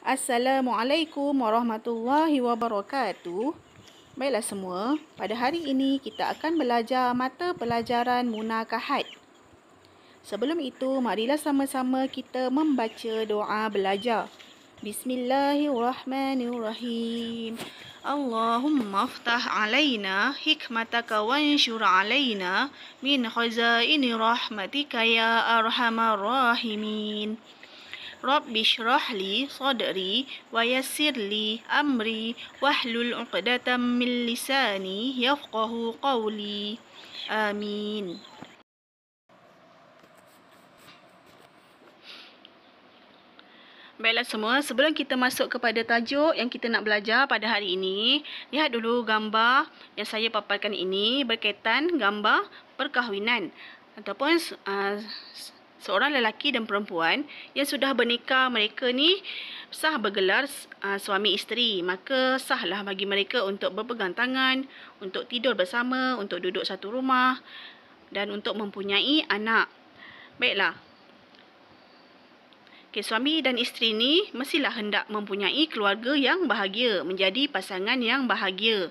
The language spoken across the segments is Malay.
Assalamualaikum warahmatullahi wabarakatuh. Baiklah semua, pada hari ini kita akan belajar mata pelajaran munakahat. Sebelum itu, marilah sama-sama kita membaca doa belajar. Bismillahirrahmanirrahim. Allahumma aftah alaina hikmataka wanshur alaina min khazaini rahmatika ya arhamar rahimin. Rabbi shrah li sadri wa yassir li amri wahlul 'uqdatam min lisani yafqahu qawli. Amin. Baiklah semua, sebelum kita masuk kepada tajuk yang kita nak belajar pada hari ini, lihat dulu gambar yang saya paparkan ini berkaitan gambar perkahwinan ataupun seorang lelaki dan perempuan yang sudah bernikah. Mereka ni sah bergelar suami isteri. Maka sahlah bagi mereka untuk berpegang tangan, untuk tidur bersama, untuk duduk satu rumah dan untuk mempunyai anak. Baiklah. Suami dan isteri ni mestilah hendak mempunyai keluarga yang bahagia, menjadi pasangan yang bahagia.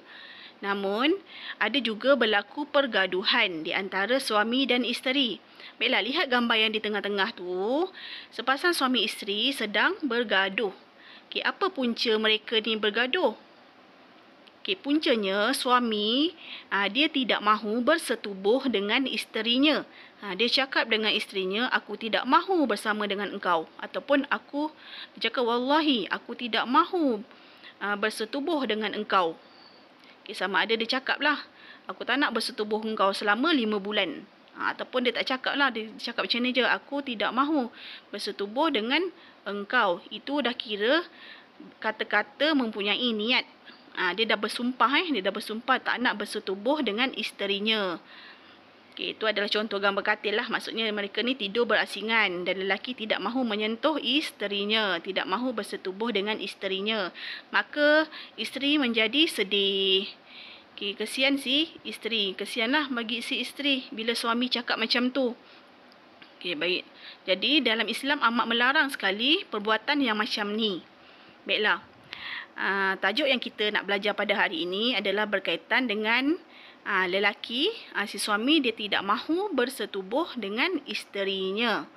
Namun, ada juga berlaku pergaduhan di antara suami dan isteri. Baiklah, lihat gambar yang di tengah-tengah tu. Sepasang suami isteri sedang bergaduh. Apa punca mereka ni bergaduh? Puncanya suami dia tidak mahu bersetubuh dengan isterinya. Dia cakap dengan isterinya, aku tidak mahu bersama dengan engkau. Ataupun dia cakap, wallahi, aku tidak mahu bersetubuh dengan engkau. Sama ada dia cakap lah, aku tak nak bersetubuh engkau selama 5 bulan. Ataupun dia tak cakap lah, dia cakap macam ni je, aku tidak mahu bersetubuh dengan engkau. Itu dah kira kata-kata mempunyai niat. Dia dah bersumpah tak nak bersetubuh dengan isterinya. Itu adalah contoh gambar katil lah. Maksudnya mereka ni tidur berasingan dan lelaki tidak mahu menyentuh isterinya, tidak mahu bersetubuh dengan isterinya. Maka isteri menjadi sedih. Kesian si isteri. Kesianlah bagi si isteri bila suami cakap macam tu. Baik. Jadi dalam Islam amat melarang sekali perbuatan yang macam ni. Baiklah. Tajuk yang kita nak belajar pada hari ini adalah berkaitan dengan lelaki, si suami dia tidak mahu bersetubuh dengan isterinya.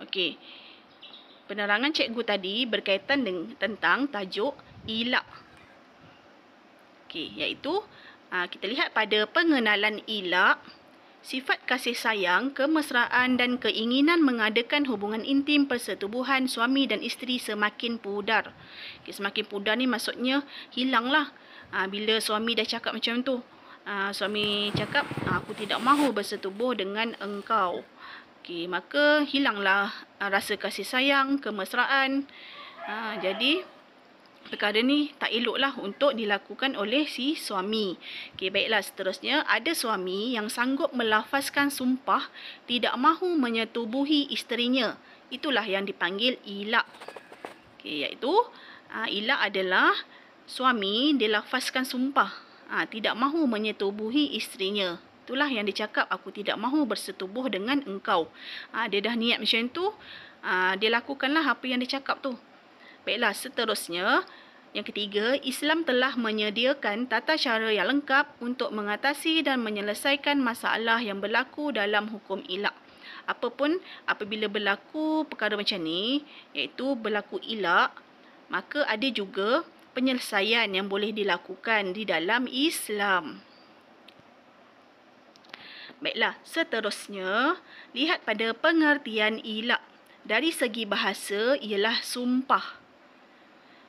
Okey. Penerangan cikgu tadi berkaitan tentang tajuk ilak. Iaitu kita lihat pada pengenalan ilak. Sifat kasih sayang, kemesraan dan keinginan mengadakan hubungan intim persetubuhan suami dan isteri semakin pudar. Semakin pudar ni maksudnya hilanglah. Bila suami dah cakap macam tu. Suami cakap, aku tidak mahu bersetubuh dengan engkau. Maka hilanglah rasa kasih sayang, kemesraan. Jadi perkara ni tak eloklah untuk dilakukan oleh si suami. Baiklah, seterusnya ada suami yang sanggup melafazkan sumpah tidak mahu menyetubuhi isterinya. Itulah yang dipanggil ilak. Iaitu ilak adalah suami dilafazkan sumpah tidak mahu menyetubuhi isterinya. Itulah yang dicakap, aku tidak mahu bersetubuh dengan engkau. Dia dah niat macam tu, dia lakukanlah apa yang dia cakap tu. Baiklah, seterusnya, yang ketiga, Islam telah menyediakan tata cara yang lengkap untuk mengatasi dan menyelesaikan masalah yang berlaku dalam hukum ilak. Apabila berlaku perkara macam ni, iaitu berlaku ilak, maka ada juga penyelesaian yang boleh dilakukan di dalam Islam. Baiklah, seterusnya, lihat pada pengertian ilak. Dari segi bahasa, ialah sumpah.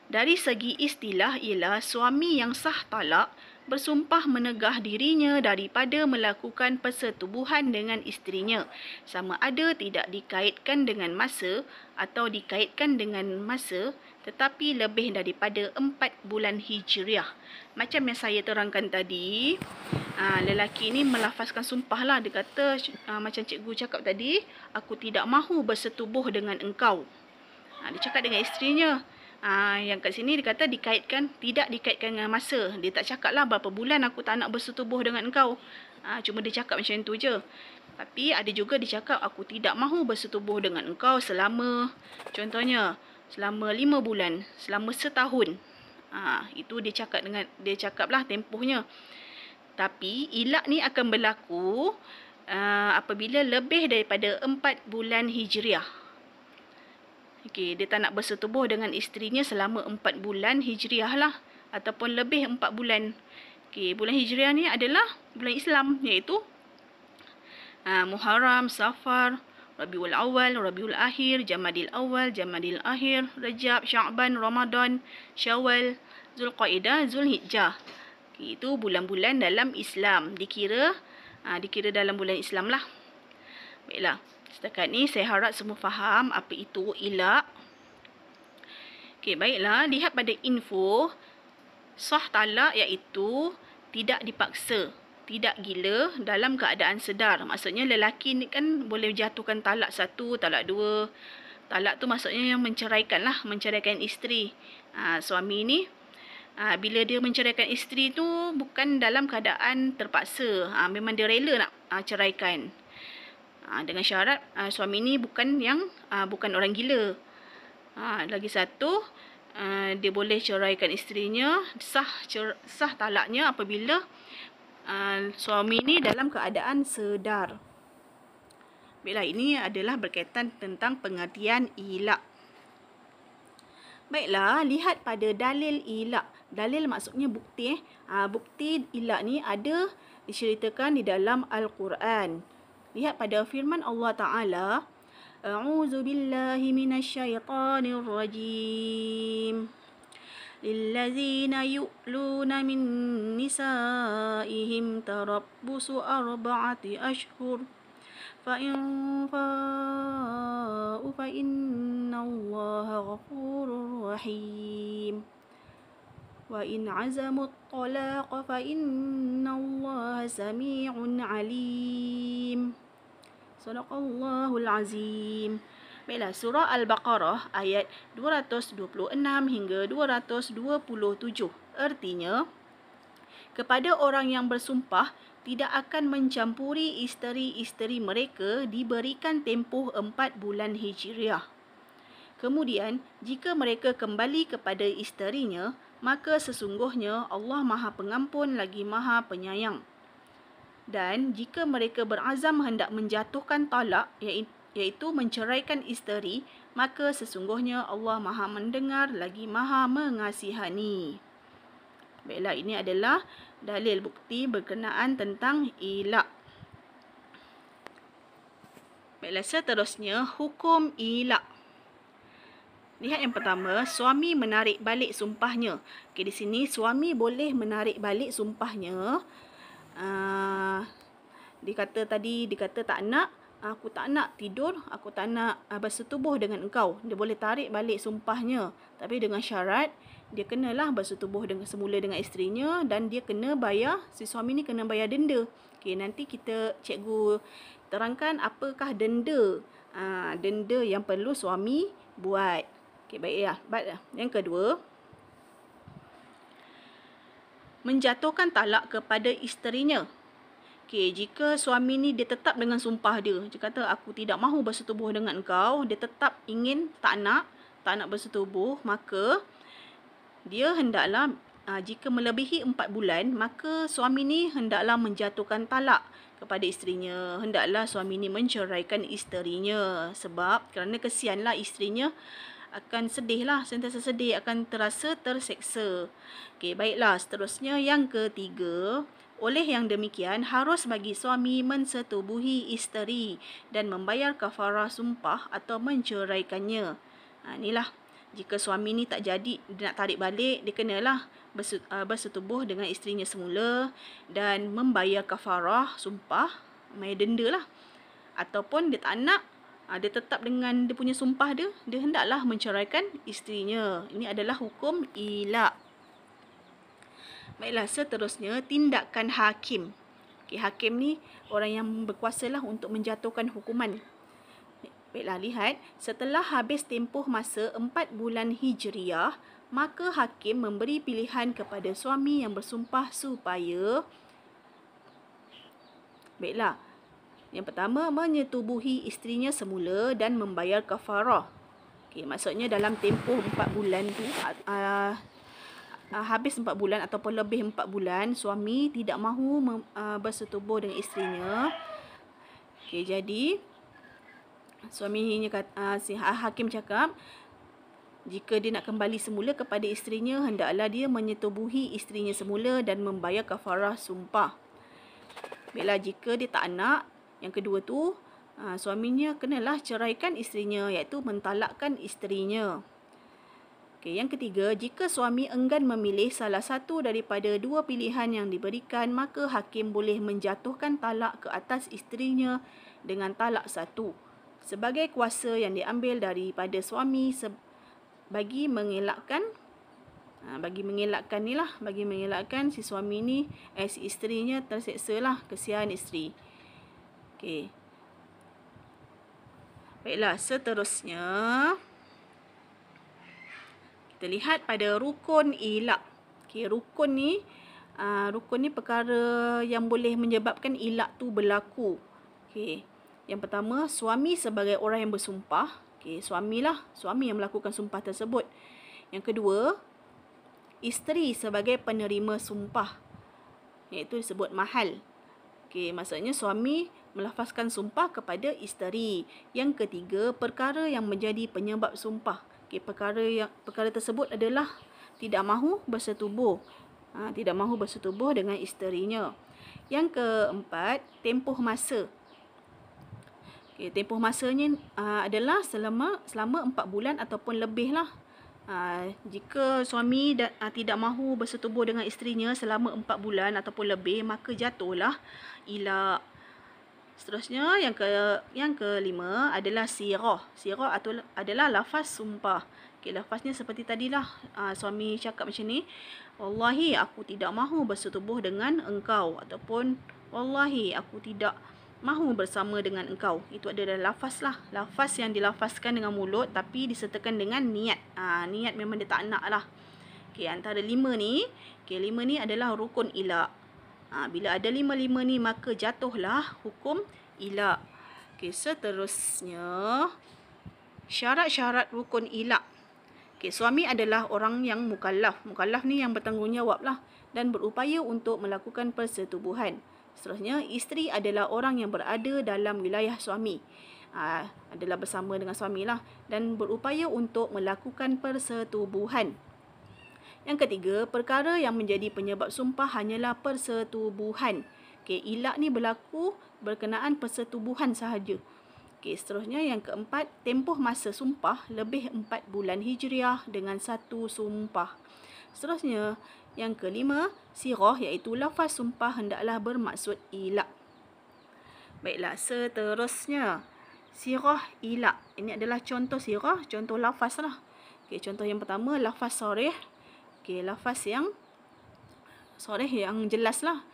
Dari segi istilah ialah suami yang sah talak bersumpah menegah dirinya daripada melakukan persetubuhan dengan isterinya, sama ada tidak dikaitkan dengan masa atau dikaitkan dengan masa tetapi lebih daripada 4 bulan Hijriah. Macam yang saya terangkan tadi, lelaki ni melafazkan sumpah lah. Dia kata, macam cikgu cakap tadi, aku tidak mahu bersetubuh dengan engkau. Dia cakap dengan isterinya. Yang kat sini dia kata tidak dikaitkan dengan masa. Dia tak cakap lah berapa bulan aku tak nak bersetubuh dengan engkau. Cuma dia cakap macam tu je. Tapi ada juga dicakap aku tidak mahu bersetubuh dengan engkau selama, contohnya, selama 5 bulan, selama setahun. Itu dia cakaplah tempohnya. Tapi ilak ni akan berlaku apabila lebih daripada 4 bulan Hijriah. Okey, dia tak nak bersetubuh dengan isterinya selama 4 bulan Hijriah lah. Ataupun lebih 4 bulan. Okey, bulan Hijriah ni adalah bulan Islam, iaitu Muharram, Safar, Rabiul Awal, Rabiul Akhir, Jamadil Awal, Jamadil Akhir, Rajab, Sya'ban, Ramadan, Syawal, Zulqaidah, Zulhijjah. Itu bulan-bulan dalam Islam. Dikira dalam bulan Islam lah. Baiklah, setakat ni saya harap semua faham apa itu ilak. Okey, baiklah, lihat pada info. Sah talak iaitu tidak dipaksa, tidak gila, dalam keadaan sedar. Maksudnya lelaki ni kan boleh jatuhkan talak 1, talak 2. Talak tu maksudnya yang menceraikan isteri. Suami ni bila dia menceraikan isteri tu bukan dalam keadaan terpaksa. Memang dia rela nak ceraikan. Dengan syarat suami ni bukan orang gila. Lagi satu, dia boleh ceraikan isterinya, sah talaknya apabila suami ni dalam keadaan sedar. Baiklah, ini adalah berkaitan tentang pengertian ilak. Baiklah, lihat pada dalil ilak. Dalil maksudnya bukti. Bukti ilak ni ada diceritakan di dalam Al-Quran. Lihat pada firman Allah Ta'ala, A'udzu billahi minasyaitonir rajim. Lillazina yu'luna min nisa'ihim tarabbusu arba'ati ashhur. فَإِنْ فَاءُوا فَإِنَّ اللَّهَ غَفُورٌ رَحِيمٌ وَإِنْ عَزَمُوا الطَّلَاقَ فَإِنَّ اللَّهَ سَمِيعٌ عَلِيمٌ. Sadaqallahul Azim. Baiklah, surah Al-Baqarah ayat 226 hingga 227. Artinya, kepada orang yang bersumpah tidak akan mencampuri isteri-isteri mereka diberikan tempoh 4 bulan Hijriah. Kemudian, jika mereka kembali kepada isterinya, maka sesungguhnya Allah Maha Pengampun lagi Maha Penyayang. Dan jika mereka berazam hendak menjatuhkan talak, iaitu menceraikan isteri, maka sesungguhnya Allah Maha Mendengar lagi Maha Mengasihani. Baiklah, ini adalah dalil bukti berkenaan tentang ilak. Baiklah, seterusnya hukum ilak. Lihat yang pertama, suami menarik balik sumpahnya. Okey, di sini suami boleh menarik balik sumpahnya. Dikata aku tak nak tidur, aku tak nak bersetubuh dengan engkau. Dia boleh tarik balik sumpahnya. Tapi dengan syarat, dia kenalah bersetubuh semula dengan isterinya dan dia kena bayar, si suami ni kena bayar denda. Okey, nanti cikgu terangkan apakah denda. Denda yang perlu suami buat. Okey, baiklah. Yang kedua, menjatuhkan talak kepada isterinya. Okey, jika suami ni dia tetap dengan sumpah dia. Dia kata aku tidak mahu bersetubuh dengan engkau, dia tetap ingin tak nak bersetubuh, maka dia hendaklah jika melebihi 4 bulan, maka suami ni hendaklah menjatuhkan talak kepada isterinya. Hendaklah suami ni menceraikan isterinya sebab kerana kesianlah isterinya akan sedihlah, sentiasa sedih, akan terasa terseksa. Okey, baiklah, seterusnya yang ketiga, oleh yang demikian harus bagi suami mensetubuhi isteri dan membayar kafarah sumpah atau menceraikannya. Inilah, jika suami ni tak jadi, dia nak tarik balik, dia kenalah bersetubuh dengan isterinya semula dan membayar kafarah sumpah, bayar denda lah. Ataupun dia tak nak, dia tetap dengan dia punya sumpah dia hendaklah menceraikan isterinya. Ini adalah hukum ilak. Baiklah, seterusnya tindakan hakim. Okey, hakim ni orang yang berkuasalah untuk menjatuhkan hukuman. Baiklah, lihat, setelah habis tempoh masa 4 bulan Hijriah, maka hakim memberi pilihan kepada suami yang bersumpah supaya Yang pertama, menyetubuhi isterinya semula dan membayar kafarah. Okey, maksudnya dalam tempoh 4 bulan tu, habis 4 bulan ataupun lebih 4 bulan, suami tidak mahu bersetubuh dengan isterinya. Okey, jadi suaminya si hakim cakap, jika dia nak kembali semula kepada isterinya, hendaklah dia menyetubuhi isterinya semula dan membayar kafarah sumpah. Baiklah, jika dia tak nak, yang kedua tu, suaminya kenalah ceraikan isterinya, iaitu mentalakkan isterinya. Okey, yang ketiga, jika suami enggan memilih salah satu daripada dua pilihan yang diberikan, maka hakim boleh menjatuhkan talak ke atas isterinya dengan talak satu sebagai kuasa yang diambil daripada suami bagi mengelakkan si suami ni, si isterinya terseksa lah, kesian isteri. Okey. Baiklah, seterusnya kita lihat pada rukun ilak. Okey, rukun ni perkara yang boleh menyebabkan ilak tu berlaku. Okey. Yang pertama, suami sebagai orang yang bersumpah. Okey, suami yang melakukan sumpah tersebut. Yang kedua, isteri sebagai penerima sumpah, iaitu disebut mahal. Okey, maksudnya suami melafazkan sumpah kepada isteri. Yang ketiga, perkara yang menjadi penyebab sumpah. Okey, perkara tersebut adalah tidak mahu bersetubuh. Tidak mahu bersetubuh dengan isterinya. Yang keempat, tempoh masa. Okey, tempoh masanya adalah selama 4 bulan ataupun lebih lah. Jika suami tidak mahu bersetubuh dengan isterinya selama 4 bulan ataupun lebih, maka jatuhlah ilak. Seterusnya, yang kelima adalah sirah. Sirah adalah lafaz sumpah. Okey, lafaznya seperti tadilah. Suami cakap macam ni, wallahi aku tidak mahu bersetubuh dengan engkau, ataupun wallahi aku tidak mahu bersama dengan engkau. Itu adalah lafaz lah. Lafaz yang dilafazkan dengan mulut tapi disertakan dengan niat. Niat memang dia tak nak lah. Okey, antara 5 ni, lima ni adalah rukun ilak. Bila ada 5 ni, maka jatuhlah hukum ilak. Okey, seterusnya, syarat-syarat rukun ilak. Okey, suami adalah orang yang mukallaf. Mukallaf ni yang bertanggungjawab lah dan berupaya untuk melakukan persetubuhan. Seterusnya, isteri adalah orang yang berada dalam wilayah suami. Adalah bersama dengan suami lah dan berupaya untuk melakukan persetubuhan. Yang ketiga, perkara yang menjadi penyebab sumpah hanyalah persetubuhan. Okey, ilak ni berlaku berkenaan persetubuhan sahaja. Okey, seterusnya yang keempat, tempoh masa sumpah lebih 4 bulan hijriah dengan satu sumpah. Seterusnya, yang kelima, sirah iaitu lafaz sumpah hendaklah bermaksud ilak. Baiklah, seterusnya, sirah ilak. Ini adalah contoh sirah, contoh lafaz lah. Okey, contoh yang pertama, lafaz sarih. Okey, lafaz yang sarih yang jelas lah.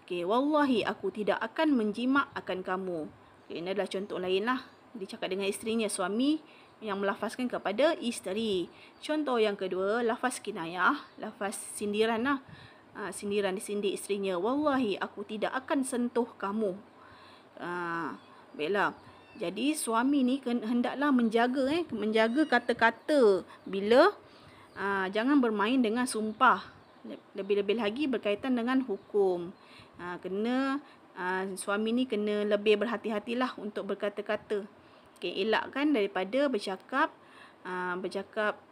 Okey, wallahi aku tidak akan menjimak akan kamu. Okey, ini adalah contoh lain lah. Dicakap dengan isterinya, suami yang melafazkan kepada isteri. Contoh yang kedua, lafaz kinayah, lafaz sindiran lah. Sindiran disindir isterinya, wallahi aku tidak akan sentuh kamu. Baiklah. Jadi suami ni hendaklah menjaga kata-kata bila jangan bermain dengan sumpah. Lebih-lebih lagi berkaitan dengan hukum. Suami ni kena lebih berhati-hatilah untuk berkata-kata. Okey, elakkan daripada bercakap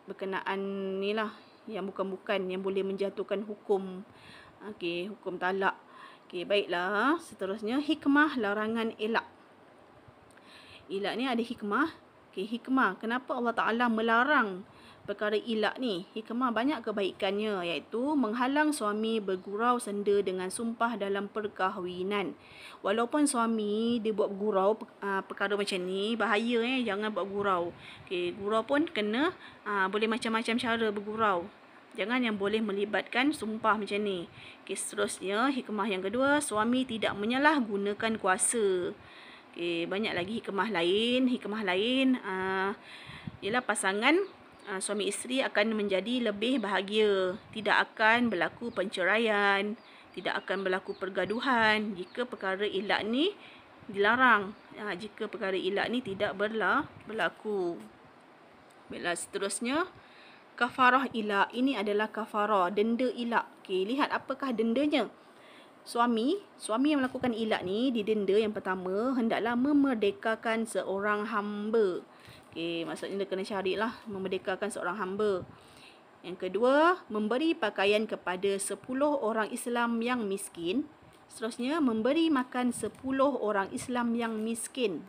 berkenaan ni lah yang bukan-bukan, yang boleh menjatuhkan hukum. Okey, hukum talak. Okey, baiklah. Seterusnya, hikmah larangan elak. Elak ni ada hikmah. Okey, hikmah. Kenapa Allah Ta'ala melarang perkara ilak ni? Hikmah banyak kebaikannya, iaitu menghalang suami bergurau senda dengan sumpah dalam perkahwinan. Walaupun suami dia buat gurau perkara macam ni, bahaya jangan buat gurau. Okey, gurau pun kena boleh macam-macam cara bergurau. Jangan yang boleh melibatkan sumpah macam ni. Okey, seterusnya hikmah yang kedua, suami tidak menyalahgunakan kuasa. Okey, banyak lagi hikmah lain. Hikmah lain ialah pasangan suami isteri akan menjadi lebih bahagia. Tidak akan berlaku perceraian, tidak akan berlaku pergaduhan jika perkara ilak ni dilarang jika perkara ilak ni tidak berlaku. Baiklah, seterusnya kafarah ilak. Ini adalah kafarah, denda ilak. Okey, lihat apakah dendanya. Suami yang melakukan ilak ni didenda yang pertama hendaklah memerdekakan seorang hamba. Okey, maksudnya dia kena carilah memerdekakan seorang hamba. Yang kedua, memberi pakaian kepada 10 orang Islam yang miskin. Seterusnya, memberi makan 10 orang Islam yang miskin.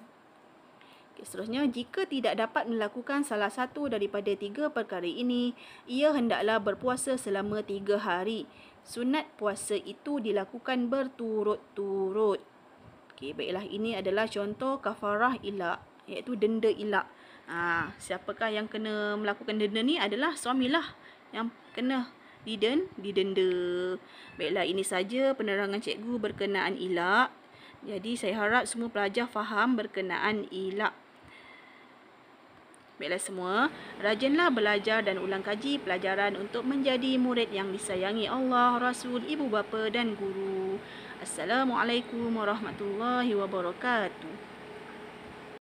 Okay, seterusnya, jika tidak dapat melakukan salah satu daripada 3 perkara ini, ia hendaklah berpuasa selama 3 hari. Sunat puasa itu dilakukan berturut-turut. Okay, baiklah, ini adalah contoh kafarah ilak, iaitu denda ilak. Siapakah yang kena melakukan denda ni? Adalah suamilah yang kena didenda. Baiklah, ini saja penerangan cikgu berkenaan ilak. Jadi saya harap semua pelajar faham berkenaan ilak. Baiklah semua, rajinlah belajar dan ulang kaji pelajaran untuk menjadi murid yang disayangi Allah, Rasul, ibu bapa dan guru. Assalamualaikum warahmatullahi wabarakatuh.